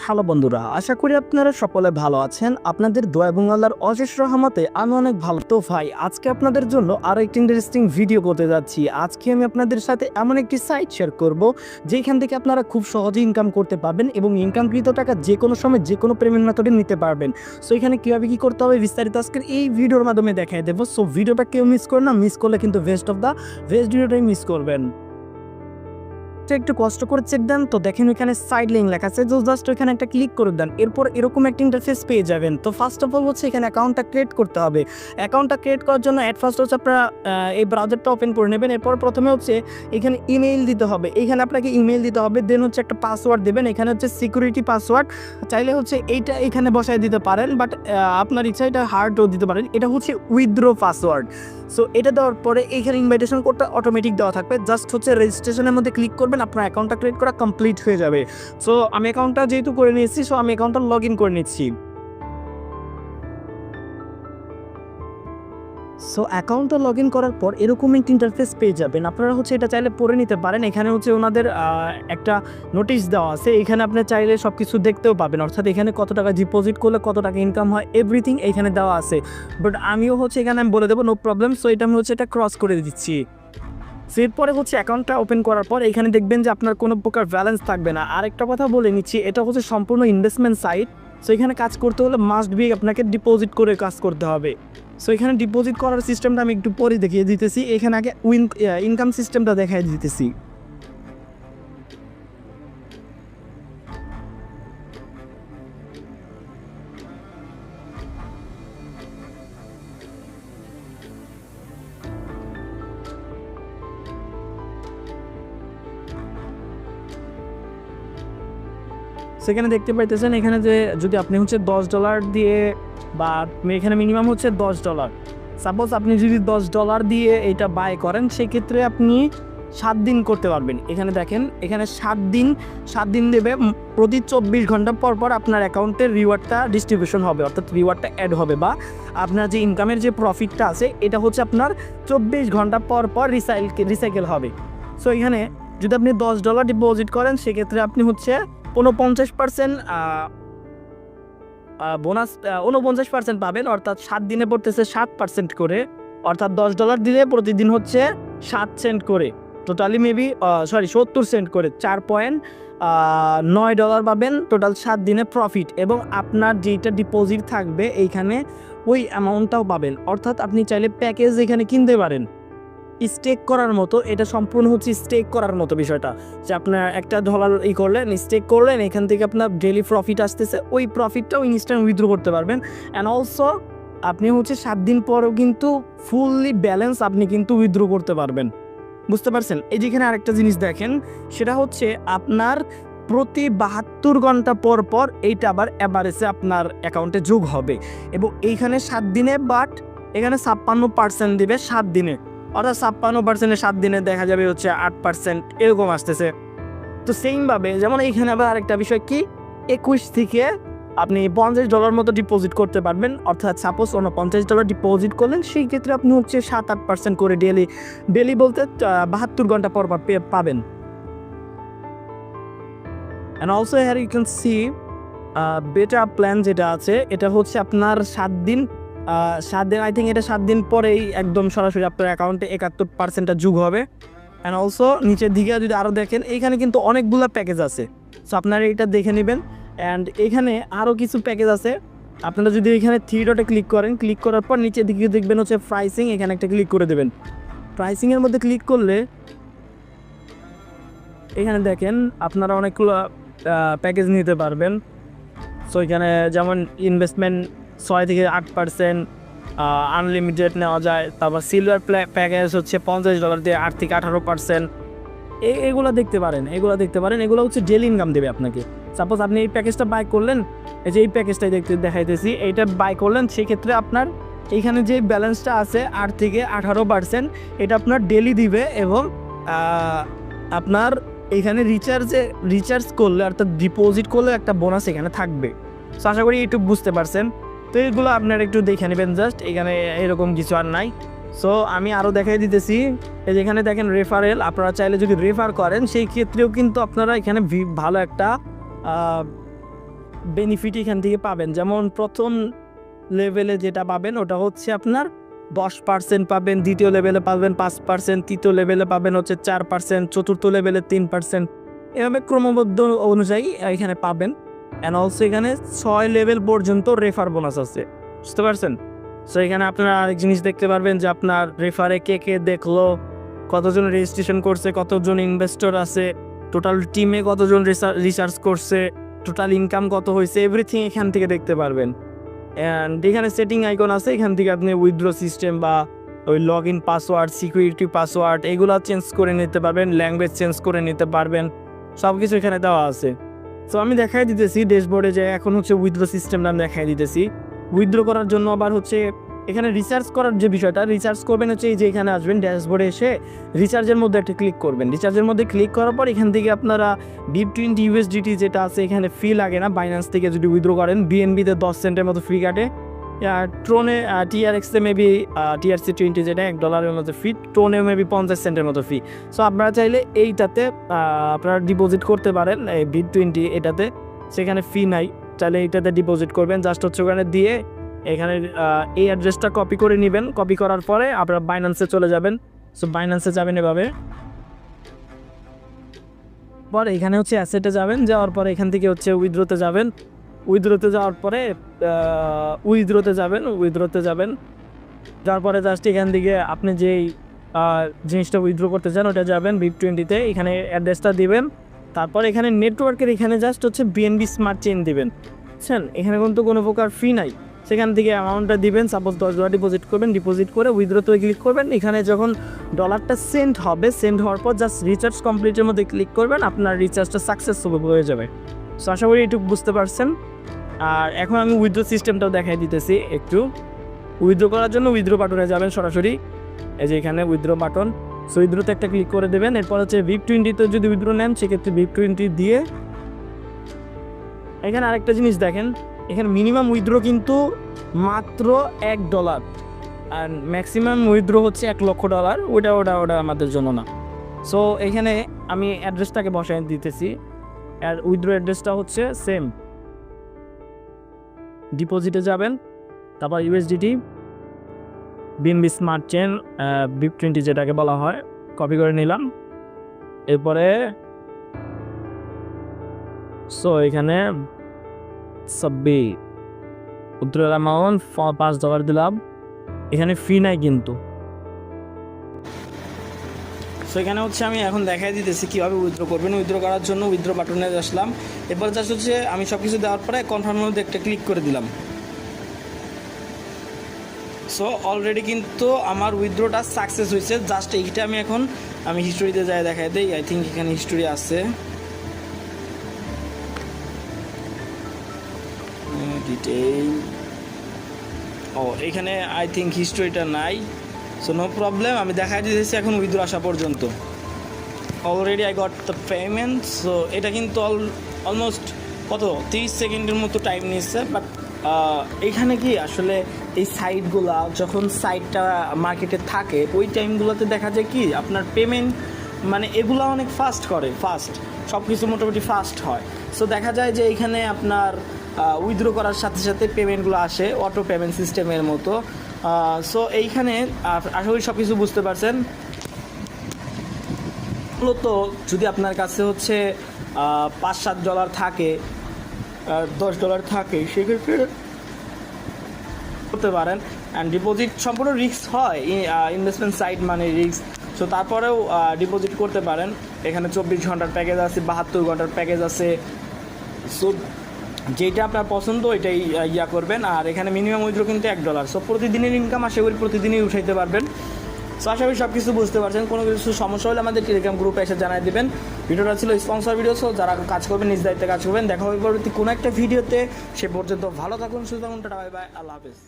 Hello বন্ধুরা, আশা করি আপনারা সকলে ভালো আছেন। আপনাদের দোয়া এবং আল্লাহর অশেষ রহমতে আমি অনেক ভালো। তো ভাই, আজকে আপনাদের জন্য আরো একটি ইন্টারেস্টিং ভিডিও করতে যাচ্ছি। আজকে আমি আপনাদের সাথে এমন একটি সাইট শেয়ার করব যেখান থেকে আপনারা খুব সহজে ইনকাম করতে পারবেন এবং ইনকামকৃত টাকা যে কোনো সময় যে কোনো পেমেন্ট মেথডে নিতে পারবেন। সো এখানে কীভাবে কী করতে হবে বিস্তারিত আজকের এই ভিডিওর মাধ্যমে দেখাই দেবো। সো ভিডিওটা কেউ মিস করে না, মিস করলে কিন্তু বেস্ট ভিডিওটাই মিস করবেন। একটু কষ্ট করে চেক দেন তো দেখেন এখানে সাইড লিঙ্ক লেখা আছে, জাস্ট ওখানে একটা ক্লিক করে দেন। এরপর এরকম একটা ইন্টারফেস পেয়ে যাবেন। তো ফার্স্ট অফ অল হচ্ছে এখানে অ্যাকাউন্টটা ক্রিয়েট করতে হবে। অ্যাকাউন্টটা ক্রিয়েট করার জন্য ফার্স্ট হচ্ছে আপনারা এই ব্রাউজারটা ওপেন করে নেবেন। এরপর প্রথমে হচ্ছে এখানে ইমেইল দিতে হবে। এইখানে আপনাকে ইমেইল দিতে হবে, দেন হচ্ছে একটা পাসওয়ার্ড দেবেন। এখানে হচ্ছে সিকিউরিটি পাসওয়ার্ড, চাইলে হচ্ছে এইটা এখানে বসায় দিতে পারেন, বাট আপনার ইচ্ছা এটা হার্ডও দিতে পারেন। এটা হচ্ছে উইথড্র পাসওয়ার্ড। সো এটা দেওয়ার পরে এইখানে ইনভাইটেশন কোডটা অটোমেটিক দেওয়া থাকবে, জাস্ট হচ্ছে রেজিস্ট্রেশনের মধ্যে ক্লিক করবেন, আপনার অ্যাকাউন্টটা ক্রিয়েট করা কমপ্লিট হয়ে যাবে। সো আমি অ্যাকাউন্টটা যেহেতু করে নিয়েছি, সো আমি অ্যাকাউন্টটা লগ ইন করে নিচ্ছি। সো অ্যাকাউন্টটা লগ ইন করার পর এরকম একটা ইন্টারফেস পেয়ে যাবেন। আপনারা হচ্ছে এটা চাইলে পড়ে নিতে পারেন। এখানে হচ্ছে ওনাদের একটা নোটিশ দেওয়া আছে, এখানে আপনি চাইলে সব কিছু দেখতেও পাবেন, অর্থাৎ এখানে কত টাকা ডিপোজিট করলে কত টাকা ইনকাম হয় এভরিথিং এখানে দেওয়া আছে। বাট আমিও হচ্ছে এখানে আমি বলে দেবো, নো প্রবলেম। সো এটা আমি হচ্ছে এটা ক্রস করে দিচ্ছি। এরপরে হচ্ছে অ্যাকাউন্টটা ওপেন করার পর এখানে দেখবেন যে আপনার কোনো প্রকার ব্যালেন্স থাকবে না। আরেকটা কথা বলে নিচ্ছি, এটা হচ্ছে সম্পূর্ণ ইনভেস্টমেন্ট সাইট। সো এখানে কাজ করতে হলে মাস্ট বি আপনাকে ডিপোজিট করে কাজ করতে হবে। সো এখানে ডিপোজিট করার সিস্টেমটা আমি একটু পরে দেখিয়ে দিতেছি। এখানে আগে ইনকাম সিস্টেমটা দেখাই দিতেছি। সেখানে দেখতে পাইতেছেন এখানে যে যদি আপনি হচ্ছে $10 দিয়ে, বা এখানে মিনিমাম হচ্ছে $10, সাপোজ আপনি যদি $10 দিয়ে এটা বাই করেন, সেক্ষেত্রে আপনি 7 দিন করতে পারবেন। এখানে দেখেন এখানে 7 দিন দেবে, প্রতি 24 ঘন্টা পর পর আপনার অ্যাকাউন্টের রিওয়ার্ডটা ডিস্ট্রিবিউশন হবে, অর্থাৎ রিওয়ার্ডটা অ্যাড হবে, বা আপনার যে ইনকামের যে প্রফিটটা আছে এটা হচ্ছে আপনার 24 ঘন্টা পর পর রিসাইকেল হবে। সো এখানে যদি আপনি $10 ডিপোজিট করেন, সেক্ষেত্রে আপনি হচ্ছে 49% বোনাস 49% পাবেন, অর্থাৎ 7 দিনে পড়তেছে 7% করে, অর্থাৎ $10 দিলে প্রতিদিন হচ্ছে 7 সেন্ট করে, টোটালি মেবি 70 সেন্ট করে, $4.9 পাবেন টোটাল 7 দিনে প্রফিট। এবং আপনার যেটা ডিপোজিট থাকবে এইখানে ওই অ্যামাউন্টটাও পাবেন, অর্থাৎ আপনি চাইলে প্যাকেজ এখানে কিনতে পারেন স্টেক করার মতো। এটা সম্পূর্ণ হচ্ছে স্টেক করার মতো বিষয়টা, যে আপনার $1 করলেন, স্টেক করলেন, এখান থেকে আপনার ডেলি প্রফিট আসতেছে, ওই প্রফিটটাও ইনস্ট্যান্ট উইথড্র করতে পারবেন। অ্যান্ড অলসো আপনি হচ্ছে 7 দিন পরেও কিন্তু ফুললি ব্যালেন্স আপনি কিন্তু উইথড্র করতে পারবেন। বুঝতে পারছেন? এই যেখানে আরেকটা জিনিস দেখেন, সেটা হচ্ছে আপনার প্রতি 72 ঘন্টা পর পর এইটা আবার অ্যাভারেজে আপনার অ্যাকাউন্টে যোগ হবে, এবং এইখানে 7 দিনে, বাট এখানে 56% দিবে 7 দিনে, অর্থাৎ 56% 7 দিনে দেখা যাবে হচ্ছে 8% এরকম আসতেছে। তো সেইমভাবে যেমন এইখানে আবার আরেকটা বিষয় কি, 21 থেকে আপনি $50 মতো ডিপোজিট করতে পারবেন, অর্থাৎ সাপোজ $49 ডিপোজিট করলেন, সেই ক্ষেত্রে আপনি হচ্ছে 7-8% করে ডেলি বলতে 72 ঘন্টা পর পর পাবেন। And also here you can see better plan যেটা আছে, এটা হচ্ছে আপনার 7 দিন আই থিঙ্ক এটা 7 দিন পরেই একদম সরাসরি আপনার অ্যাকাউন্টে 71% যোগ হবে। অ্যান্ড অলসো নিচের দিকে যদি আরও দেখেন, এইখানে কিন্তু অনেকগুলো প্যাকেজ আছে, সো আপনারা এটা দেখে নেবেন। অ্যান্ড এখানে আরও কিছু প্যাকেজ আছে, আপনারা যদি এখানে 3 ডটে ক্লিক করেন, ক্লিক করার পর নিচের দিকে দেখবেন হচ্ছে প্রাইসিং, এখানে একটা ক্লিক করে দেবেন। প্রাইসিংয়ের মধ্যে ক্লিক করলে এখানে দেখেন আপনারা অনেকগুলো প্যাকেজ নিতে পারবেন। সো এখানে যেমন ইনভেস্টমেন্ট 6 থেকে 8%, আনলিমিটেড নেওয়া যায়। তারপর সিলভার প্যাকেজ হচ্ছে $50 দিয়ে 8 থেকে 18%। এগুলো দেখতে পারেন, এগুলো হচ্ছে ডেলি ইনকাম দেবে আপনাকে। সাপোজ আপনি এই প্যাকেজটা বাই করলেন, এই যে এই প্যাকেজটাই দেখাইতেছি, এইটা বাই করলেন, সেক্ষেত্রে আপনার এইখানে যে ব্যালেন্সটা আছে 8 থেকে 18%, এটা আপনার ডেলি দিবে, এবং আপনার এইখানে রিচার্জ করলে, অর্থাৎ ডিপোজিট করলে একটা বোনাস এখানে থাকবে। সো আশা করি একটু বুঝতে পারছেন। তো এইগুলো আপনারা একটু দেখে নেবেন, জাস্ট এখানে এরকম কিছু আর নাই। সো আমি আরও দেখাই দিতেছি, এই যেখানে দেখেন রেফারেল, আপনারা চাইলে যদি রেফার করেন, সেই ক্ষেত্রেও কিন্তু আপনারা এখানে ভালো একটা বেনিফিট এখান থেকে পাবেন। যেমন প্রথম লেভেলে যেটা পাবেন ওটা হচ্ছে আপনার 10% পাবেন, দ্বিতীয় লেভেলে পাবেন 5%, তৃতীয় লেভেলে পাবেন হচ্ছে 4%, চতুর্থ লেভেলে 3%, এভাবে ক্রমবদ্ধ অনুযায়ী এখানে পাবেন। অ্যান্ড অলসো এখানে 6 লেভেল পর্যন্ত রেফার বোনাস আছে, বুঝতে পারছেন? সো এখানে আপনারা আরেক জিনিস দেখতে পারবেন যে আপনার রেফারে কে কে দেখলো, কতজন রেজিস্ট্রেশন করছে, কতজন ইনভেস্টর আছে, টোটাল টিমে কতজন রিসার্চ করছে, টোটাল ইনকাম কত হয়েছে, এভরিথিং এখান থেকে দেখতে পারবেন। অ্যান্ড এখানে সেটিং আইকন আছে, এখান থেকে আপনি উইথড্র সিস্টেম বা ওই log in password, security password এগুলো চেঞ্জ করে নিতে পারবেন, ল্যাঙ্গুয়েজ চেঞ্জ করে নিতে পারবেন, সব কিছু এখানে দেওয়া আছে। সো আমি দেখাই দিতেছি ড্যাশবোর্ডে যে এখন হচ্ছে উইথড্র সিস্টেমটা আমি দেখাই দিতেছি। উইথড্র করার জন্য আবার হচ্ছে এখানে রিসার্চ করার যে বিষয়টা, রিসার্চ করবেন হচ্ছে এই যে এখানে আসবেন ড্যাশবোর্ডে এসে রিচার্জের মধ্যে একটা ক্লিক করবেন। রিচার্জের মধ্যে ক্লিক করার পর এখান থেকে আপনারা BIP20 USDT যেটা আছে এখানে ফি লাগে না, বাইন্যান্স থেকে যদি উইথড্র করেন BNB-তে 10 সেন্টের মতো ফি কাটে, ট্রোনে TRX-এ মেবি TRC20 যেটা $1 মতো ফি, ট্রোনে মেবি 50 সেন্টের মতো ফি। সো আপনারা চাইলে এইটাতে আপনারা ডিপোজিট করতে পারেন, এই BIP20 এটাতে, সেখানে ফি নাই, চাইলে এইটাতে ডিপোজিট করবেন। জাস্ট হচ্ছে ওখানে দিয়ে এখানে এই অ্যাড্রেসটা কপি করে নেবেন, কপি করার পরে আপনারা বাইন্যান্সে চলে যাবেন। সো বাইন্যান্সে যাবেন এভাবে, পরে এখানে হচ্ছে অ্যাসেটে যাবেন, যাওয়ার পরে এখান থেকে হচ্ছে উইথড্রোতে যাবেন, উইথড্রোতে যাওয়ার পরে উইথড্রোতে যাবেন, যাওয়ার পরে জাস্ট এখান থেকে আপনি যেই জিনিসটা উইথড্র করতে চান ওটা যাবেন BIP20-তে, এখানে অ্যাড্রেসটা দিবেন, তারপর এখানে নেটওয়ার্কের এখানে জাস্ট হচ্ছে BNB স্মার্ট চেইন দিবেন, বুঝছেন? এখানে কিন্তু কোনো প্রকার ফি নাই, সেখান থেকে অ্যামাউন্টটা দিবেন, সাপোজ $10 ডিপোজিট করবেন, ডিপোজিট করে উইথড্রোতে ক্লিক করবেন। এখানে যখন ডলারটা সেন্ড হবে, সেন্ড হওয়ার পর জাস্ট রিচার্জ কমপ্লিটের মধ্যে ক্লিক করবেন, আপনার রিচার্জটা সাকসেসফুল হয়ে যাবে। সো আশা করি এটুকু বুঝতে পারছেন। আর এখন আমি উইথড্র সিস্টেমটাও দেখাই দিতেছি একটু। উইথড্র করার জন্য উইথড্র বাটনে যাবেন সরাসরি, এই যে এখানে উইথড্র বাটন, সো উইথড্রোতে একটা ক্লিক করে দেবেন। এরপর হচ্ছে BIP20-তে যদি উইথড্র নেন সেক্ষেত্রে BIP20 দিয়ে এখানে আরেকটা জিনিস দেখেন, এখানে মিনিমাম উইথড্র কিন্তু মাত্র $1 আর ম্যাক্সিমাম উইথড্র হচ্ছে $1,00,000। ওটা আমাদের জন্য না। সো এখানে আমি অ্যাড্রেসটাকে বসায় দিতেছি, আর উইথড্র অ্যাড্রেসটা হচ্ছে সেম, ডিপোজিটে যাবেন, তারপর USDT BNB smart chain BIP20 যেটাকে বলা হয়, কপি করে নিলাম। এরপরে সো এখানে উইথড্রল অ্যামাউন্ট $5 দিলাম, এখানে ফি নাই কিন্তু। সো এখানে হচ্ছে আমি এখন দেখাই দিতেছি কীভাবে উইথড্র করবেন। উইথড্র করার জন্য উইথড্র বাটনে আসলাম, এরপর জাস্ট হচ্ছে আমি সব কিছু দেওয়ার পরে কনফার্মের মধ্যে একটা ক্লিক করে দিলাম। সো অলরেডি কিন্তু আমার উইথড্রটা সাকসেস হয়েছে। জাস্ট এইটা আমি হিস্টোরিতে যাই দেখাই দিই। আই থিঙ্ক এখানে হিস্টোরি আছে, ডিটেইল, এখানে আই থিঙ্ক হিস্টোরিটা নাই। সো নো প্রবলেম, আমি দেখাই দিতেছি এখন উইথড্র আসা পর্যন্ত। Already I got the payment. So এটা কিন্তু অলমোস্ট 30 সেকেন্ডের মতো টাইম নিচ্ছে। বাট এখানে কি আসলে এই সাইটগুলা যখন সাইটটা মার্কেটে থাকে ওই টাইমগুলোতে দেখা যায় কি আপনার পেমেন্ট মানে এগুলো অনেক ফাস্ট সব কিছু মোটামুটি ফাস্ট হয়। সো দেখা যায় যে এখানে আপনার উইথড্র করার সাথে সাথে পেমেন্টগুলো আসে অটো পেমেন্ট সিস্টেমের মতো। সো এইখানে আশা করি সব কিছু বুঝতে পারছেন। মূলত যদি আপনার কাছে হচ্ছে $5-7 থাকে, $10 থাকে, সেক্ষেত্রে করতে পারেন। অ্যান্ড ডিপোজিট সম্পূর্ণ রিস্ক হয়, ইনভেস্টমেন্ট সাইট মানে রিস্ক। সো তারপরেও ডিপোজিট করতে পারেন। এখানে 24 ঘন্টার প্যাকেজ আছে, 72 ঘন্টার প্যাকেজ আছে। সো যেটা আপনার পছন্দ ওইটাই করবেন। আর এখানে মিনিমাম উইথড্র কিন্তু $1। সো প্রতিদিনের ইনকাম আশা করি প্রতিদিনই উঠাইতে পারবেন। সো আশা করি সব কিছু বুঝতে পারছেন। কোনো কিছু সমস্যা হলে আমাদের টেলিগ্রাম গ্রুপে এসে জানাই দেবেন। ভিডিওটা ছিল স্পন্সর ভিডিও। সো যারা কাজ করবেন নিজ দায়িত্বে কাজ করবেন। দেখা হবে পরবর্তী কোনো একটা ভিডিওতে। সে পর্যন্ত ভালো থাকুন, সুস্থ থাকুন, টাটা, বাই বাই, আল্লাহ হাফেজ।